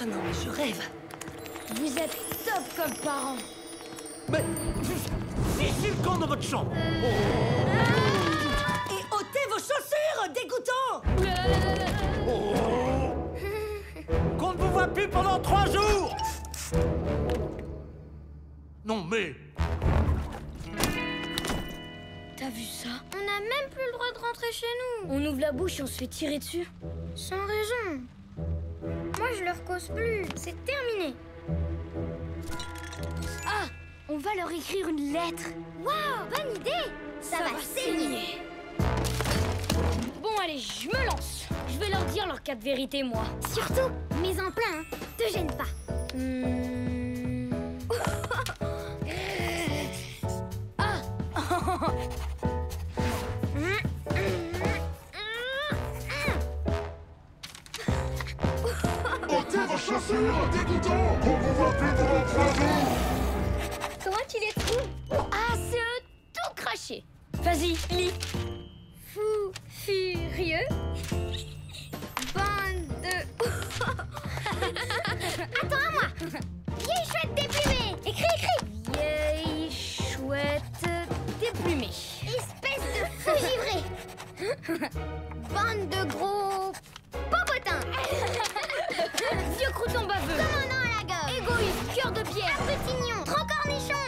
Ah non, mais je rêve. Vous êtes top comme parents. Mais... Ici le camp dans votre chambre. Et ôtez vos chaussures, dégoûtant. Qu'on ne vous voit plus pendant 3 jours. Non mais... T'as vu ça? On n'a même plus le droit de rentrer chez nous. On ouvre la bouche et on se fait tirer dessus. Sans raison. Moi, je leur cause plus. C'est terminé. Ah! On va leur écrire une lettre. Waouh, bonne idée. Ça va saigner. Bon, allez, je me lance. Je vais leur dire leur 4 vérités, moi. Surtout, mise en plein, hein. Te gêne pas. Ah! Ôtez vos chaussures, dégoûtant, qu'on vous voit plus pendant 3 jours. Comment tu les trouves? Ah, c'est tout craché. Vas-y, lis. Fou furieux. Bande de... Attends, à moi. Vieille chouette déplumée. Écris. Vieille chouette déplumée. Espèce de fou givré. Bande de gros popotins. Vieux crouton baveux. Commandant à la gorge. Égoïste, cœur de pierre. Abrutignon. Trop cornichon.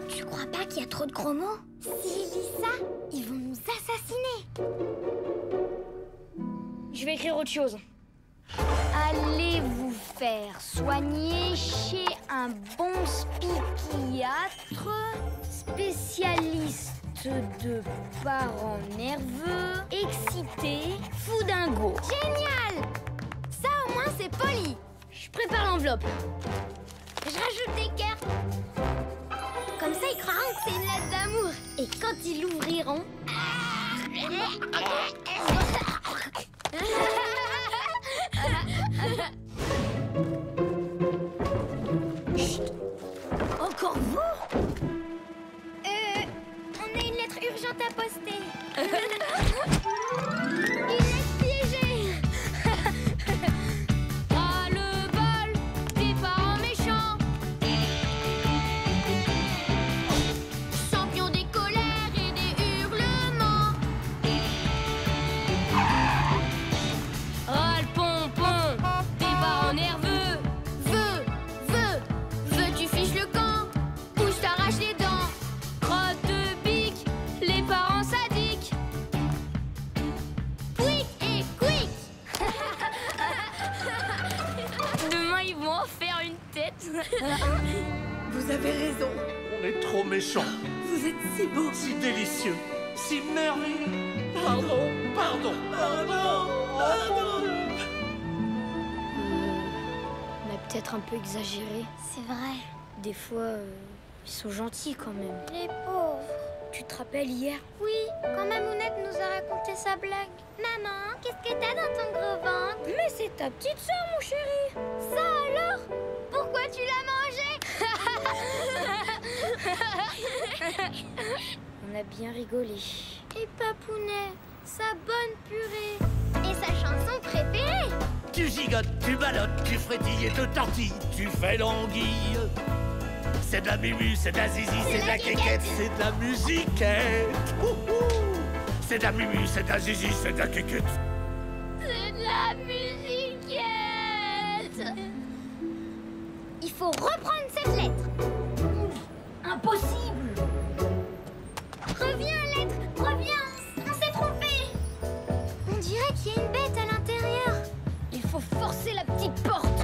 Tu crois pas qu'il y a trop de gros mots? S'ils lisent ça, ils vont nous assassiner. Je vais écrire autre chose. Allez vous faire soigner chez un bon psychiatre, spécialiste de parents nerveux, excités, fou dingo. Génial! Ça au moins c'est poli. Je prépare l'enveloppe. Je rajoute des cœurs. Comme ça ils croiront que c'est une lettre d'amour. Et quand ils l'ouvriront... Chut. Encore vous? On a une lettre urgente à poster. Une lettre piégée. Ah le bol des parents méchants. Champion des colères et des hurlements. Ah le pompon des parents nerveux. Veux, tu fiches le camp ou je t'arrache les dents. Crotte de bique, les parents sadiques. Quick et quick. Demain ils vont en faire une tête. Vous avez raison. On est trop méchants. Vous êtes si beaux. Si délicieux. Si merveilleux. Pardon. On a peut-être un peu exagéré. C'est vrai. Des fois, ils sont gentils quand même. Les pauvres. Tu te rappelles hier? Oui, quand Mamounette nous a raconté sa blague. Maman, qu'est-ce que t'as dans ton gros ventre? Mais c'est ta petite sœur, mon chéri. Ça alors? Pourquoi tu l'as mangé? On a bien rigolé. Et Papounet, sa bonne purée. Et sa chanson préférée. Tu gigotes, tu ballottes, tu frétilles et te tortilles, tu fais l'anguille. C'est de la mumu, c'est de la zizi, c'est de la quéquette, c'est de la musiquette. C'est de la mumu, c'est de la zizi, c'est de la quéquette. C'est de la musiquette. Il faut reprendre cette lettre. Impossible. Reviens, lettre, reviens. On s'est trompé. On dirait qu'il y a une bête à l'intérieur. Il faut forcer la petite porte.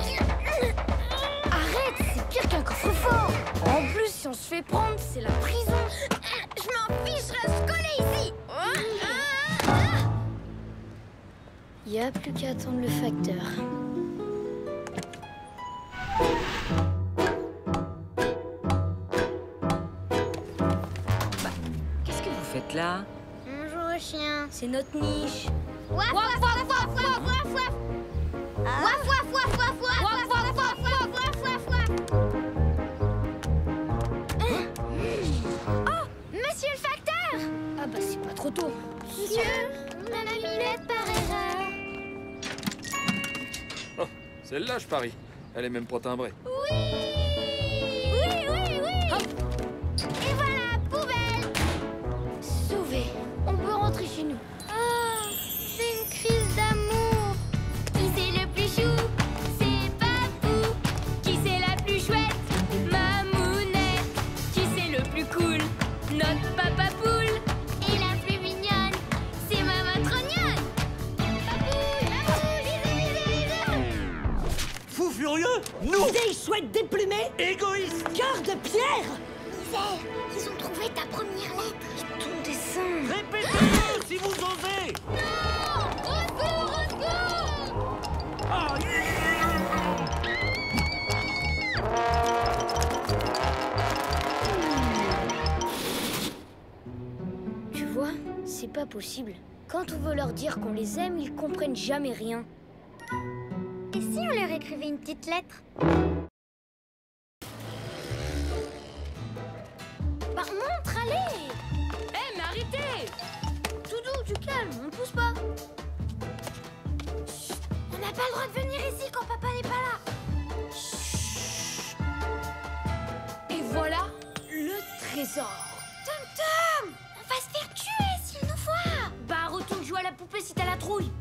Arrête, c'est pire qu'un coffre-fort. En plus, si on se fait prendre, c'est la prison. Je m'en fiche, je reste collée ici. Il n'y a plus qu'à attendre le facteur. Qu'est-ce que vous faites là? Bonjour au chien. C'est notre niche. Waf, waf, waf, waf, waf, waf, waf. Waf, waf, waf, waf, waf, waf, waf, waf, waf, waf, waf. Oh, monsieur le facteur. Ah bah c'est pas trop tôt. Monsieur, a la millette par erreur. Oh, celle-là, je parie. Elle est même pas timbrée. Oui! Oui, oui, oui! Et voilà, poubelle! Sauvé. On peut rentrer chez nous. Oh, c'est une crise d'amour. Qui c'est le plus chou? C'est Papou. Qui c'est la plus chouette? Mamounette. Qui c'est le plus cool? Notre papa poule. Et la plus mignonne, c'est maman trognonne. Papou, Papou, Fou furieux, nous, Des chouettes déplumées, égoïstes. cœur de pierre. Isère, ils ont trouvé ta première lettre. Ton dessin. Répétez-le si vous osez. Non! Au secours, au secours! Ah, Tu vois, c'est pas possible. Quand on veut leur dire qu'on les aime, ils comprennent jamais rien. Et si on leur écrivait une petite lettre? Bah montre, allez! Mais arrêtez! Doudou, du calme, on ne pousse pas. On n'a pas le droit de venir ici quand papa n'est pas là. Et voilà le trésor. Tom Tom, on va se faire tuer s'il nous voit. Bah retourne jouer à la poupée si t'as la trouille.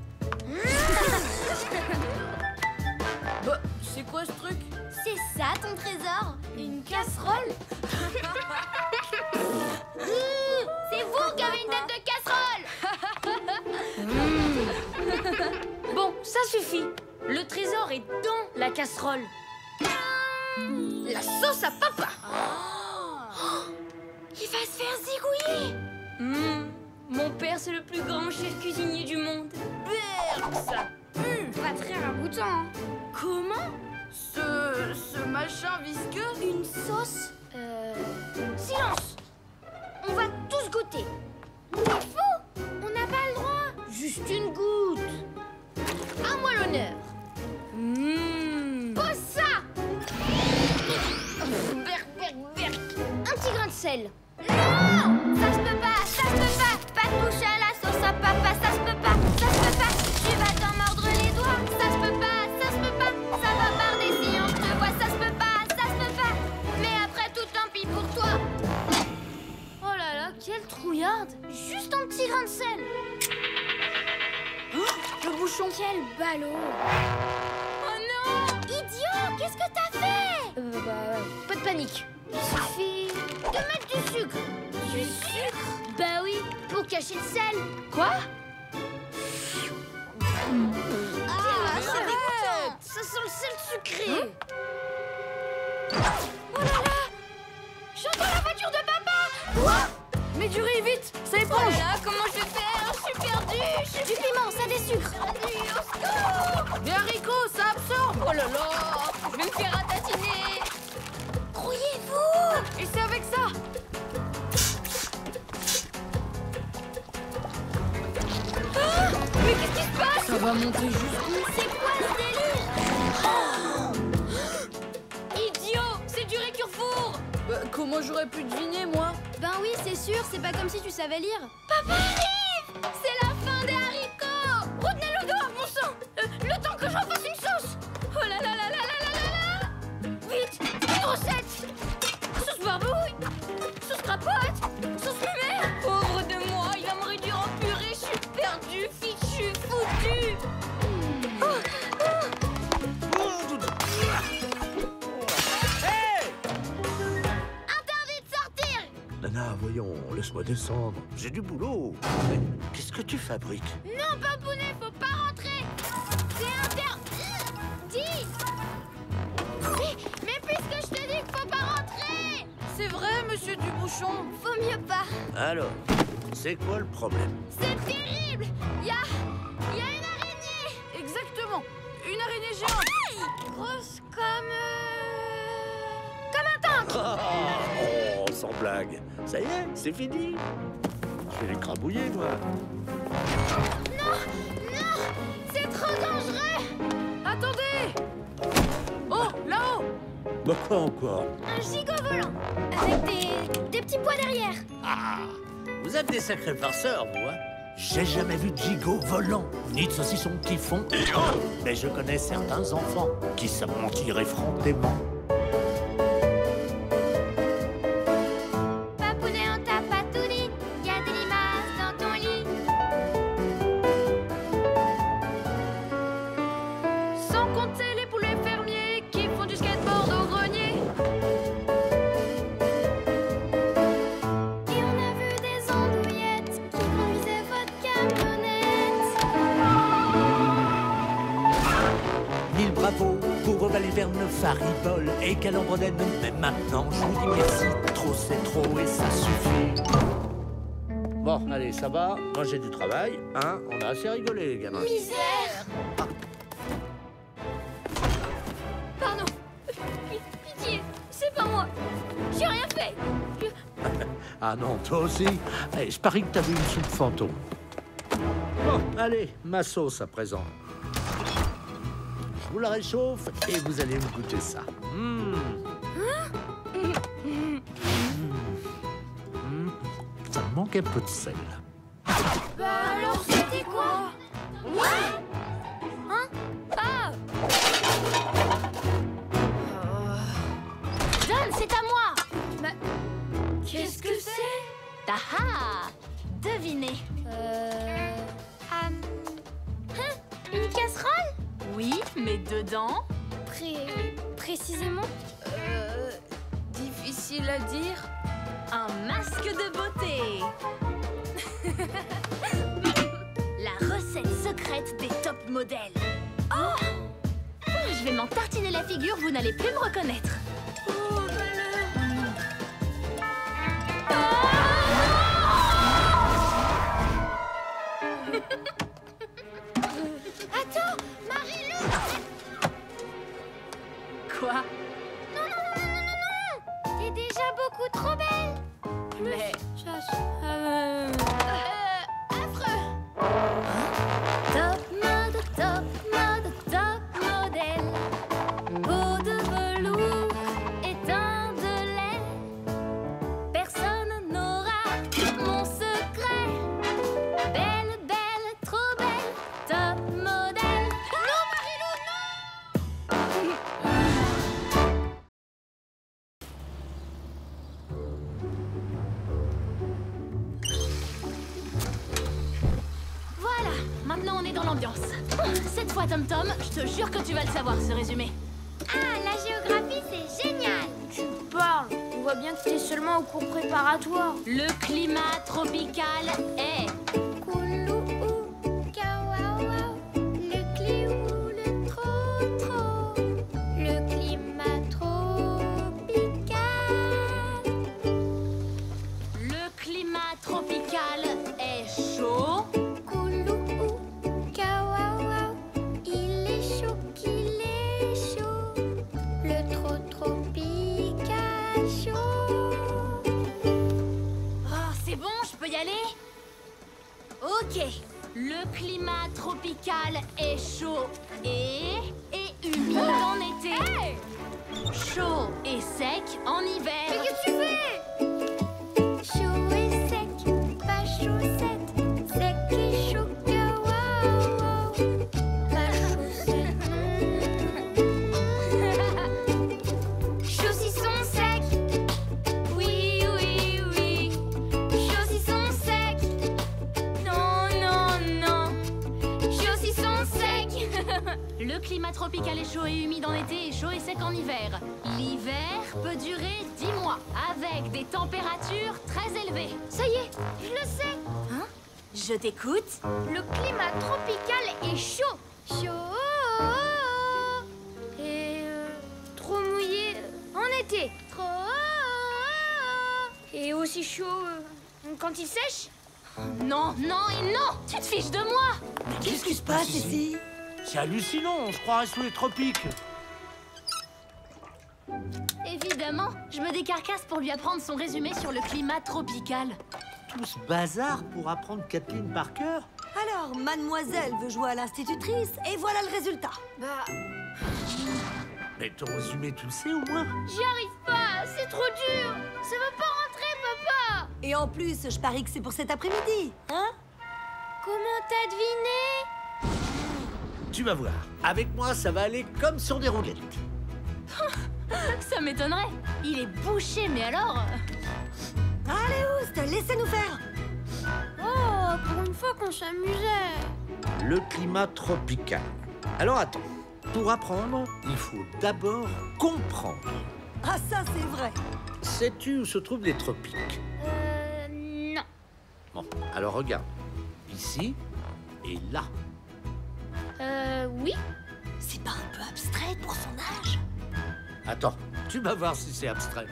Bah, c'est quoi ce truc? C'est ça ton trésor? Une casserole? C'est vous qui avez une tête de casserole. Bon, ça suffit. Le trésor est dans la casserole. La sauce à papa. Il va se faire zigouiller. Mon père, c'est le plus grand chef cuisinier du monde. Ça. Pas très ragoûtant. Comment? Ce machin visqueux? Une sauce? Silence! On va tous goûter. C'est fou. On n'a pas le droit. Juste une goutte. À moi l'honneur. Pose ça. Un petit grain de sel. Non, ça se peut pas, ça se peut pas. Pas toucher à la sauce à papa, ça se peut pas, ça se peut pas. Tu vas t'en mordre les doigts, ça se peut pas, ça se peut pas. Ça va barder si on te voit, ça se peut pas, ça se peut pas. Mais après tout, tant pis pour toi. Oh là là, quelle trouillarde. Juste un petit grain de sel. Oh, le bouchon. Quel ballot. Oh non, idiot, qu'est-ce que t'as fait? Pas de panique. Il suffit de mettre du sucre. Du sucre? Bah oui, pour cacher le sel. Quoi? Ah, c'est dégoûtant. Ça sent le sel sucré. Oh là là, j'entends la voiture de papa. Quoi? Mais du riz, vite, ça éponge. Oh là là, comment je vais faire? Je suis perdue. Du piment, ça désucre. Au secours. Des haricots, ça absorbe! Oh là là, je vais me faire ratatiner. Grouillez-vous. Et c'est avec ça! Mais qu'est-ce qui se passe? Ça va monter jusqu'où? C'est quoi ce délire? Idiot, c'est du Récurfour. Comment j'aurais pu deviner, moi? Ben oui, c'est sûr, c'est pas comme si tu savais lire. Papa arrive. C'est la fin des haricots. Retenez le doigt, mon sang. Le temps que je refasse une sauce. Oh là là là là là là là là. Vite, une recette. Sauce barbouille, sauce crapote, sauce fumée. Pauvre de moi, il va me réduire en purée. Je suis perdu, fichu, foutu. Interdit de sortir. Nana, voyons, laisse-moi descendre. J'ai du boulot. Mais qu'est-ce que tu fabriques? Non, Babounet, faut pas rentrer. C'est interdit. Mais puisque je te dis qu'il faut pas rentrer. C'est vrai, monsieur Dubouchon? Faut mieux pas. Alors, c'est quoi le problème? C'est terrible. Il y a une araignée. Exactement! Une araignée géante! Grosse comme un tank. Oh, sans blague. Ça y est, c'est fini. Je vais l'écrabouiller, moi. Non, c'est trop dangereux. Attendez! Oh, là-haut! Bah quoi encore? Un gigot volant avec des petits pois derrière. Ah, vous êtes des sacrés farceurs, vous, hein? J'ai jamais vu de gigot volant, ni de saucisson qui font. Mais je connais certains enfants qui savent mentir effrontément. Papounet, on t'a pas tout dit. Y a des limaces dans ton lit. Sans compter les poulets fermiers qui font du skateboard au grenier. Et on a vu des andouillettes qui conduisaient votre camionnette. Mille bravos pour vos balivernes fariboles et calembredaines. Mais maintenant, je vous dis merci. Trop, c'est trop et ça suffit. Bon, allez, ça va. Moi, j'ai du travail. Hein, on a assez rigolé, les gamins. Misère. Pardon. Pitié, c'est pas moi. J'ai rien fait. Ah non, toi aussi. Allez, je parie que t'as vu une soupe fantôme. Bon, allez, ma sauce à présent. Je vous la réchauffe et vous allez me goûter ça. Ça me manque un peu de sel. Bah alors c'était quoi? Hein? Ah! Donne, c'est à moi. Mais Qu'est-ce que c'est? ah! Devinez. Une casserole? Oui, mais dedans, Précisément? difficile à dire. Un masque de beauté. La recette secrète des top modèles. Oh! Je vais m'en tartiner la figure, vous n'allez plus me reconnaître. Oh, malheur. Attends, Marie-Lou! Quoi? Non! T'es déjà beaucoup trop belle! Mais Affreux! Top mode, top mode, top modèle. Peau de velours et teint de lait. Personne n'aura mon secret. Belle, belle, trop belle, top modèle. Non, Marie-Lou, non! Voilà, maintenant on est dans l'ambiance. Cette fois, Tom Tom, je te jure que tu vas le savoir, ce résumé. Ah, la géographie, c'est génial! Tu parles. On voit bien que t'es seulement au cours préparatoire. Le climat tropical est... Koulou, kawawa, le cliou, le trop. Le climat tropical. Le climat tropical est chaud. Koulou, kawawa, il est chaud, qu'il est chaud. Le trop tropical chaud. Oh, c'est bon, je peux y aller? Ok. Le climat tropical est chaud et humide en été. Chaud et sec en hiver. Mais qu'est-ce que tu fais? Chaud et sec, pas chaussette. Sec et chaud, kawawa. Pas chaussette. Chaussisson sec. Oui. Chaussisson sec. Non. Chaussisson sec. Le climat tropical est chaud et humide en été et chaud et sec en hiver. L'hiver peut durer 10 mois avec des températures très élevées. Ça y est, je le sais. Hein? Je t'écoute. Le climat tropical est chaud. Chaud. Et trop mouillé en été. Trop. Et aussi chaud quand il sèche. Non, non et non! Tu te fiches de moi! Qu'est-ce qui se passe ici? C'est hallucinant, on se croirait sous les tropiques. Évidemment, je me décarcasse pour lui apprendre son résumé sur le climat tropical. Tout ce bazar pour apprendre Kathleen par cœur. Alors, mademoiselle veut jouer à l'institutrice et voilà le résultat. Bah, Mais ton résumé, tu le sais au moins? J'y arrive pas, c'est trop dur. Ça va pas rentrer, papa. Et en plus, je parie que c'est pour cet après-midi, hein? Comment t'as deviné? Tu vas voir. Avec moi, ça va aller comme sur des roulettes. Ça m'étonnerait. Il est bouché, mais alors... Allez, Oust, laissez-nous faire. Oh, pour une fois qu'on s'amusait. Le climat tropical. Alors attends. Pour apprendre, il faut d'abord comprendre. Ah, ça, c'est vrai. Sais-tu où se trouvent les tropiques? Non. Bon, alors regarde. Ici et là. Oui. C'est pas un peu abstrait pour son âge? Attends, tu vas voir si c'est abstrait.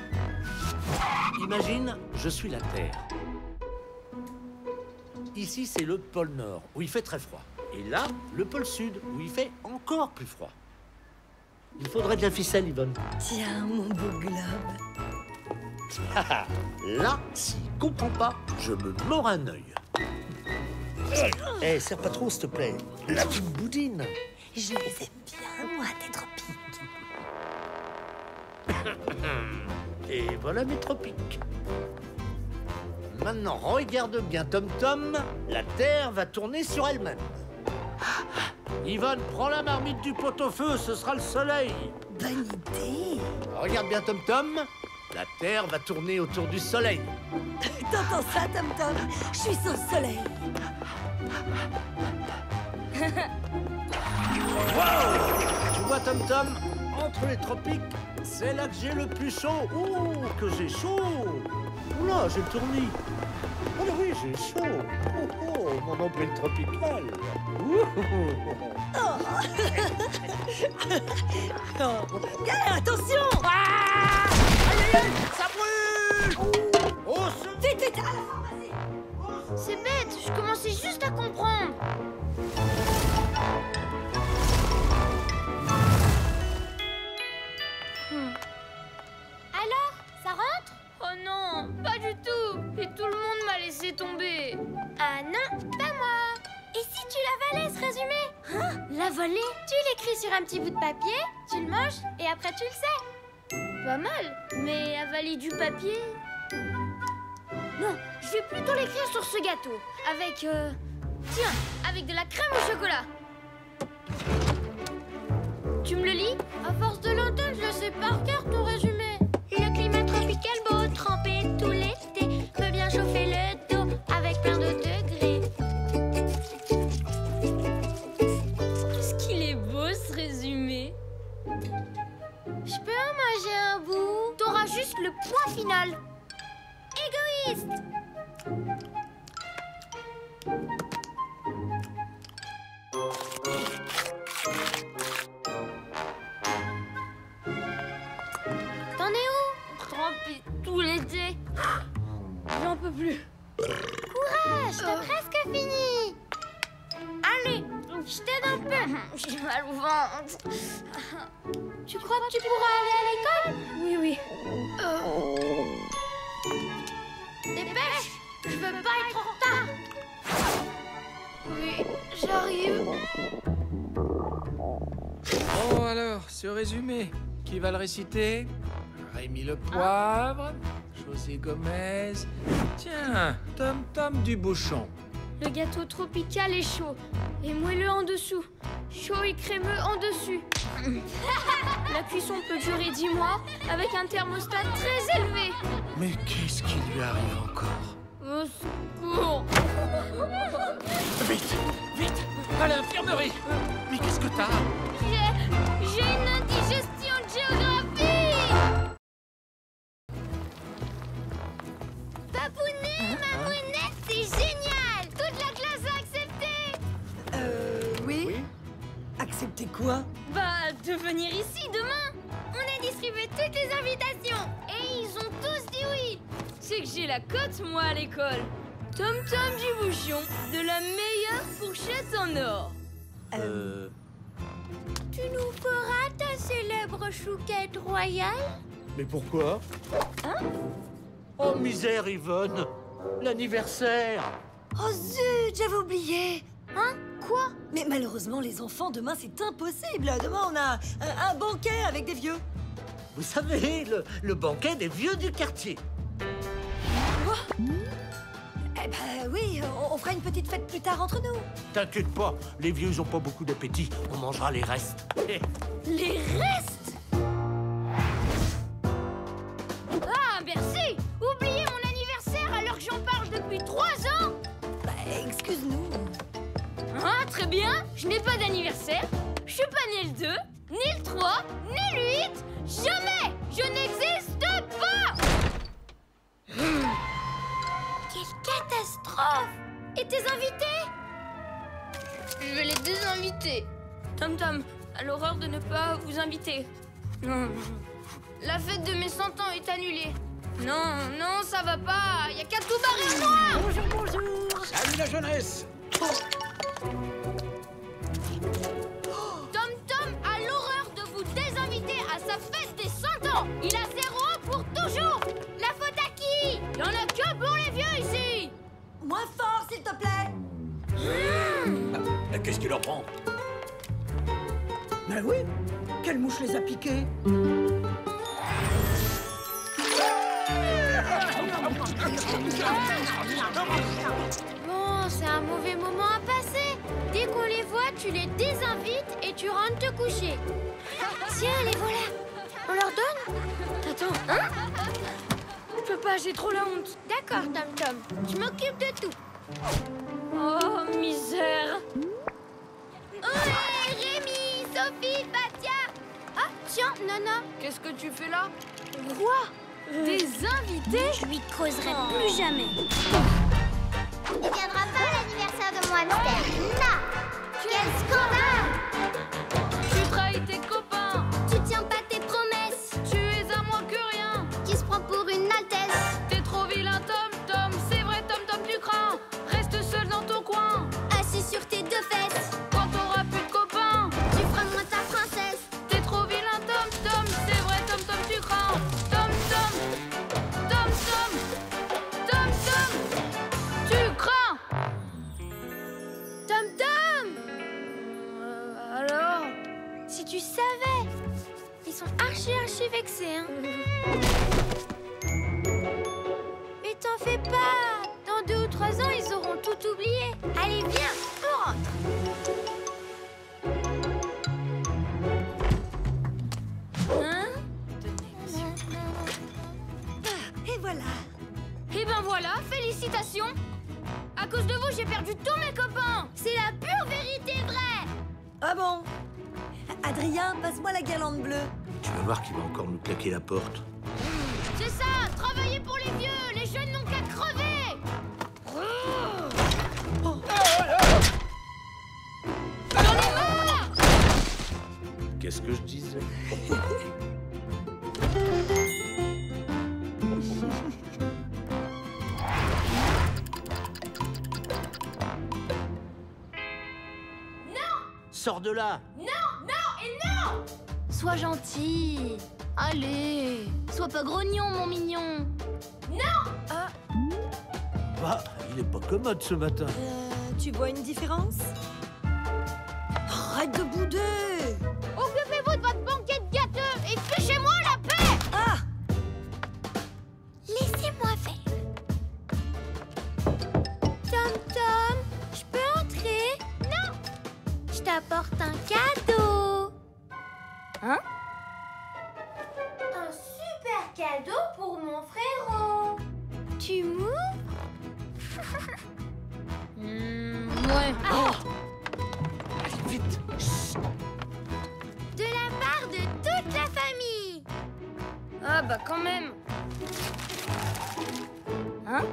Imagine, je suis la Terre. Ici, c'est le pôle Nord, où il fait très froid. Et là, le pôle Sud, où il fait encore plus froid. Il faudrait de la ficelle, Yvonne. Tiens, mon beau globe. Là, s'il comprend pas, je me mords un œil. Eh, serre pas trop, s'il te plaît. La petite boudine. Je les aime bien, moi, tes tropiques. Et voilà mes tropiques. Maintenant, regarde bien, Tom Tom. La Terre va tourner sur elle-même. Yvonne, prends la marmite du pot-au-feu, ce sera le soleil. Bonne idée. Regarde bien, Tom Tom. La Terre va tourner autour du soleil. T'entends ça, Tom Tom? Je suis son soleil. Wow! Tu vois, Tom Tom, entre les tropiques, c'est là que j'ai le plus chaud. Ouh, que j'ai chaud! Oula, j'ai le tournis. Oh là oui, j'ai chaud. Oh, oh, mon ombrelle tropicale. Ouh. Oh. Eh, attention! Ça brûle! Oh, Vite, vite, à la pharmacie. C'est bête, je commençais juste à comprendre. Alors, ça rentre? Oh non, pas du tout. Et tout le monde m'a laissé tomber. Ah non, pas moi. Et si tu l'avalais, ce résumé? Hein? L'avaler? Tu l'écris sur un petit bout de papier, tu le manges et après tu le sais. Pas mal, mais avaler du papier... Non, je vais plutôt l'écrire sur ce gâteau. Avec, tiens, avec de la crème au chocolat. Tu me le lis? À force de l'entendre, je le sais par cœur, ton résumé. Le climat tropical beau, trempé tout l'été, peut bien chauffer le dos avec plein de degrés. Qu'est-ce qu'il est beau, ce résumé. Je peux en manger un bout? T'auras juste le point final. Égoïste! T'en es où? Trempé tout l'été. J'en peux plus. Courage, t'as presque fini. Allez, je t'aide un peu. J'ai mal au ventre. Tu crois que tu pourras aller à l'école? Oui, oui. Dépêche, je veux pas être en retard. Oui, j'arrive. Oh alors, ce résumé, qui va le réciter? Rémi Le Poivre, José Gomez... Tiens, Tom Tom du Bouchon. Le gâteau tropical est chaud et moelleux en dessous. Chaud et crémeux en dessus. La cuisson peut durer 10 mois avec un thermostat très élevé. mais qu'est-ce qui lui arrive encore? Au secours! Vite, vite, à l'infirmerie. Mais qu'est-ce que t'as? J'ai une indigestion de géographie! Babounet, Mamounette, c'est génial! Toute la classe a accepté! Oui? Accepter quoi? Bah, de venir ici demain! On a distribué toutes les invitations et ils ont tous dit oui! C'est que j'ai la cote, moi, à l'école. Tom Tom du Bouchon, de la meilleure fourchette en or. Tu nous feras ta célèbre chouquette royale? Mais pourquoi? Oh, misère, Yvonne. L'anniversaire. Oh zut, j'avais oublié. Hein? Quoi? Mais malheureusement, les enfants, demain, c'est impossible. Demain, on a un banquet avec des vieux. Vous savez, le banquet des vieux du quartier. Eh ben oui, on fera une petite fête plus tard entre nous. T'inquiète pas, les vieux ils ont pas beaucoup d'appétit. On mangera les restes. Les restes? Ah, merci! Oubliez mon anniversaire alors que j'en parle depuis 3 ans? Bah, excuse-nous. Ah, très bien. Je n'ai pas d'anniversaire. Je suis pas né le 2, ni le 3, ni le 8. Jamais! Je n'existe pas! Quelle catastrophe! Et tes invités? Je vais les désinviter. Tom Tom, à l'horreur de ne pas vous inviter. La fête de mes 100 ans est annulée. Non, non, ça va pas. Y a qu'à tout barrer en noir. Bonjour, bonjour. Salut la jeunesse! Tom Tom a l'horreur de vous désinviter à sa fête des 100 ans. Il a 0 ans pour toujours. La faute à qui? Il y en a que pour les vieux ici. Moins fort, s'il te plaît. Qu'est-ce qui leur prend? Ben oui. Quelle mouche les a piqués? Bon, c'est un mauvais moment à passer. Dès qu'on les voit, tu les désinvites et tu rentres te coucher. Tiens, les voilà. On leur donne? Attends, hein? Je peux pas, j'ai trop la honte. D'accord, Tom Tom. Je m'occupe de tout. Oh, misère. Ohé, Rémi, Sophie, Batia. Ah, tiens, Nana. Qu'est-ce que tu fais là? Quoi? Des invités? Je lui causerai plus jamais. Il viendra pas à l'anniversaire de mon hamster. Non. Quel scandale! Tu trahis tes copains. Tu tiens pas tes promesses. Tu es à moins que rien. Qui se prend pour une altesse. T'es trop vilain, Tom Tom. C'est vrai, Tom Tom, tu crains. Reste seul dans ton coin. Assis sur tes 2 fesses. Quand t'auras plus de copains. Tu feras moins ta princesse. T'es trop vilain, Tom Tom. C'est vrai, Tom Tom, tu crains. Tom Tom. Tom Tom. Tom Tom. Tu crains. Tom Tom! Alors? Si tu savais. Ils sont archi vexés, hein. Mais t'en fais pas. Dans 2 ou 3 ans, ils auront tout oublié. Allez, viens, on rentre. Hein? Et voilà. Et ben voilà, félicitations. À cause de vous, j'ai perdu tous mes copains. C'est la pure vérité vraie. Ah bon? Adrien, passe-moi la guirlande bleue. Tu vas voir qu'il va encore nous claquer la porte. C'est ça, travailler pour les vieux. Les jeunes n'ont qu'à crever. J'en ai marre. Qu'est-ce que je disais? Sors de là! Non, non et non. Sois gentil. Allez, sois pas grognon, mon mignon. Non. Bah, il est pas commode ce matin. Tu vois une différence? Arrête de bouder! Occupez-vous de votre banquet de gâteux et fichez-moi la paix. Ah! Laissez-moi faire. Tom Tom, je peux entrer? Non. Je t'apporte un cadeau. Hein? Un super cadeau pour mon frérot. Tu m'ouvres? Ouais. Allez, vite! De la part de toute la famille. Ah bah quand même. Hein?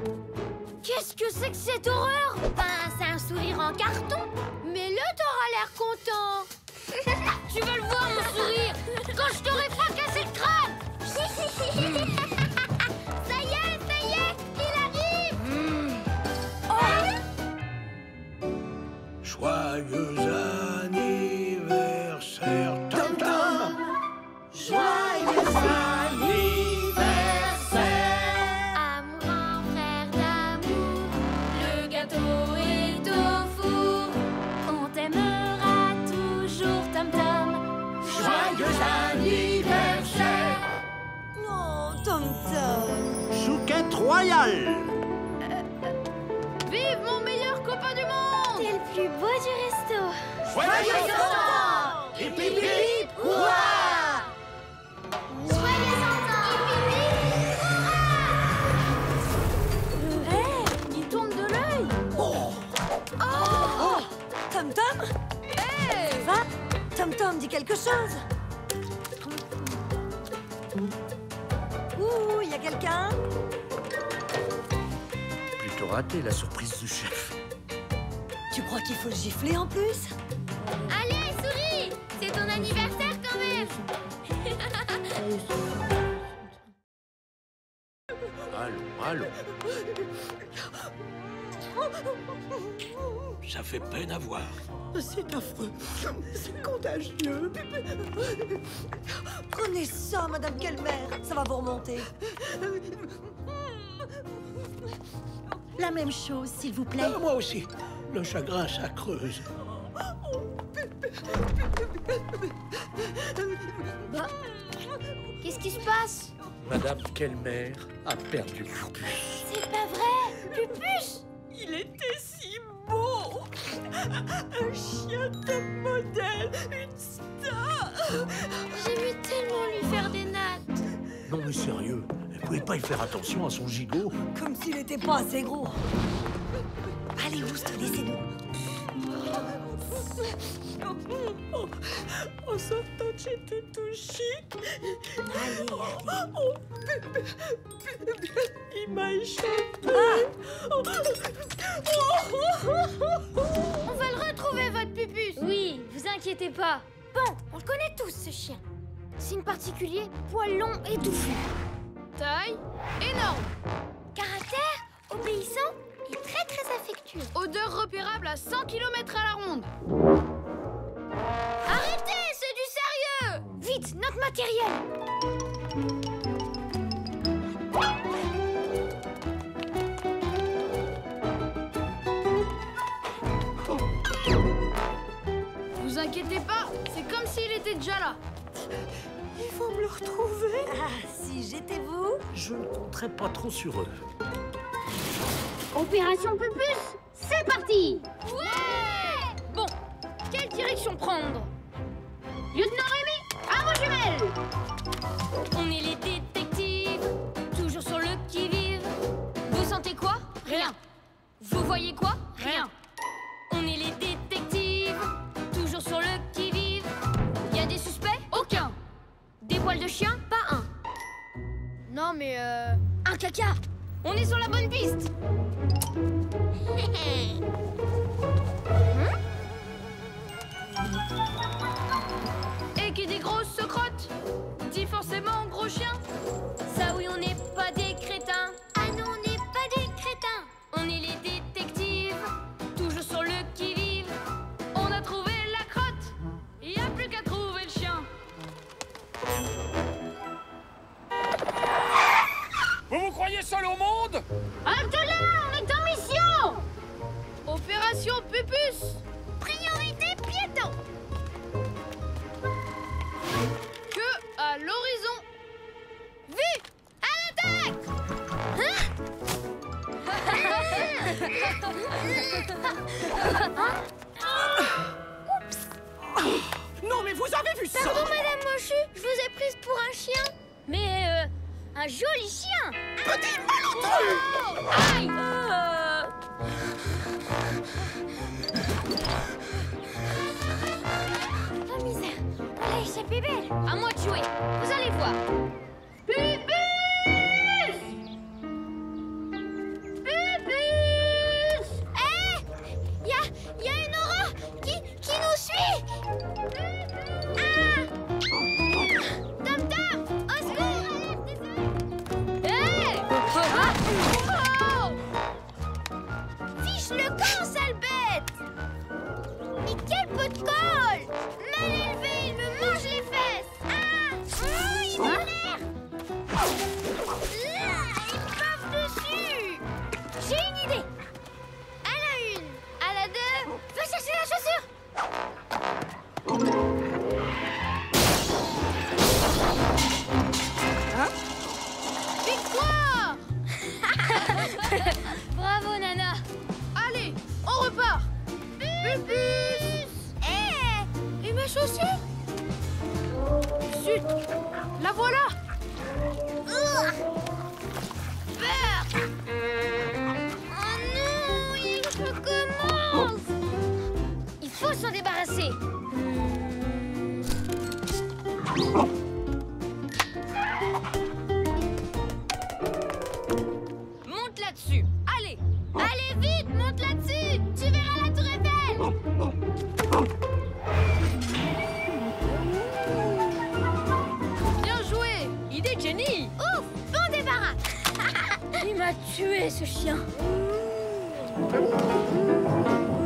Qu'est-ce que c'est que cette horreur? Ben, c'est un sourire en carton. Mais là, t'auras l'air content. Tu vas le voir, mon sourire, quand je t'aurai fracassé le crâne. Ça y est, il arrive. Joyeux anniversaire, Tom Tom! Joyeux À mon grand frère d'amour, le gâteau est au four. On t'aimera toujours, Tom Tom. Joyeux anniversaire! Non, Tom Tom. Chouquette royale! Vive mon meilleur les plus beaux du resto. Joyeux Santa! Hip hip hip! Hurrah! Joyeux Santa! Hé, il tourne de l'œil. Oh, Tom Tom? Hé! Ça va? Tom Tom dit quelque chose. Ouh, y a quelqu'un? Plutôt raté la surprise du chef. Tu crois qu'il faut le gifler en plus? Allez, souris! C'est ton anniversaire quand même! Allons. Ça fait peine à voir. C'est affreux. C'est contagieux. Prenez ça, Madame Kelmer. Ça va vous remonter. La même chose, s'il vous plaît. Moi aussi. Le chagrin, ça creuse. Bah, qu'est-ce qui se passe? Madame Kelmer a perdu Pupus. C'est pas vrai! Pupus! Il était si beau. Un chien de modèle. Une star. J'aimais tellement lui faire des nattes. Non mais sérieux, elle pouvait pas y faire attention à son gigot. Comme s'il était pas assez gros. Allez, Oust, laissez-nous. En sortant de chez Toutouchi, il m'a échappé. On va le retrouver, votre Pupus! Oui, vous inquiétez pas. Bon, on le connaît tous, ce chien. Signe particulier, poil long et touffu. Taille énorme. Caractère obéissant et très affectueux. Odeur repérable à 100 km à la ronde. Arrêtez, c'est du sérieux! Vite, notre matériel! Vous inquiétez pas, c'est comme s'il était déjà là. Ils vont me le retrouver. Ah, si j'étais vous. Je ne compterais pas trop sur eux. Opération Pupus, c'est parti! Ouais! Bon, quelle direction prendre? Lieutenant Rémi, à vos jumelles! On est les détectives, toujours sur le qui-vive. Vous sentez quoi? Rien. Vous voyez quoi? Rien. On est les détectives, toujours sur le qui-vive. Y a des suspects? Aucun. Des poils de chien? Pas un. Non mais Un caca. On est sur la bonne piste. Et qui dit grosse se crotte, dit forcément gros chien. Ça oui, on n'est pas des crétins. Ah non, on n'est pas des crétins! On est les détectives, toujours sur le qui-vive. On a trouvé la crotte, y a plus qu'à trouver le chien. Vous vous croyez seul au monde? Halte là, on est en mission! Opération Pupus. Priorité piéton! Que à l'horizon. Vite! À l'attaque! Non, mais vous avez vu ça? Pardon, Madame Mochu, je vous ai prise pour un chien. Mais un joli chien. Petit malentendu! Aïe. Oh misère, on l'a échappé belle. À moi de jouer. Vous allez voir. Pupus! Pupus! Hé! Y a une aura qui nous suit! Ah! Tom Tom! Au secours! Hey. Oh! Fiche le camp, sale bête! Mais quel pot de colle! Mal élevé, il me mange les fesses! Ah! Oh, il m'énerve! Il bave dessus! J'ai une idée! À la une, à la deux, va chercher la chaussure! Victoire! Bravo Nana. Allez, La voilà! Peur! Oh non, il recommence! Il faut s'en débarrasser. Monte là-dessus! Allez! Allez vite, monte là-dessus! Tu verras la tour Eiffel! Bien joué! Idée de génie! Ouf! Bon débarras! Il m'a tué, ce chien.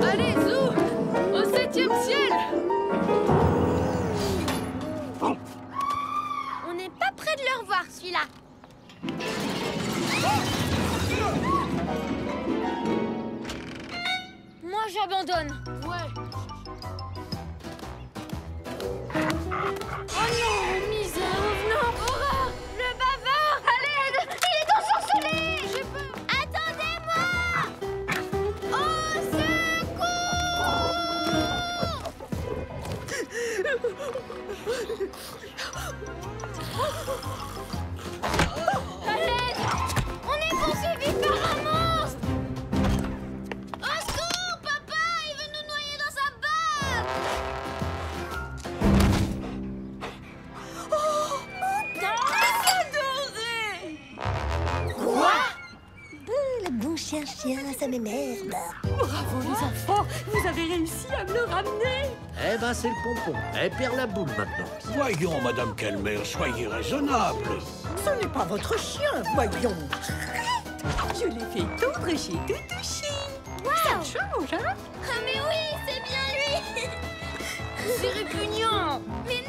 Allez, Zou! Au 7e ciel! On n'est pas près de le revoir, celui-là. Moi, j'abandonne. Ouais. Oh non, misère, non, horreur! Le bavard! À l'aide! Il est ensorcelé! J'ai peur! Attendez-moi! Au secours! À l'aide! On est poursuivis par un monstre! Au secours, papa! Il veut nous noyer dans sa bave! Le bon chien, ça m'émerde. Bravo les enfants, vous avez réussi à me le ramener. Eh ben, c'est le pompon. Elle perd la boule maintenant. Voyons, Madame Kelmer, soyez raisonnable. Ce n'est pas votre chien, voyons. Je l'ai fait tondre chez Toutouchi. Ça te change, hein? Ah mais oui, c'est bien lui! C'est répugnant! Mais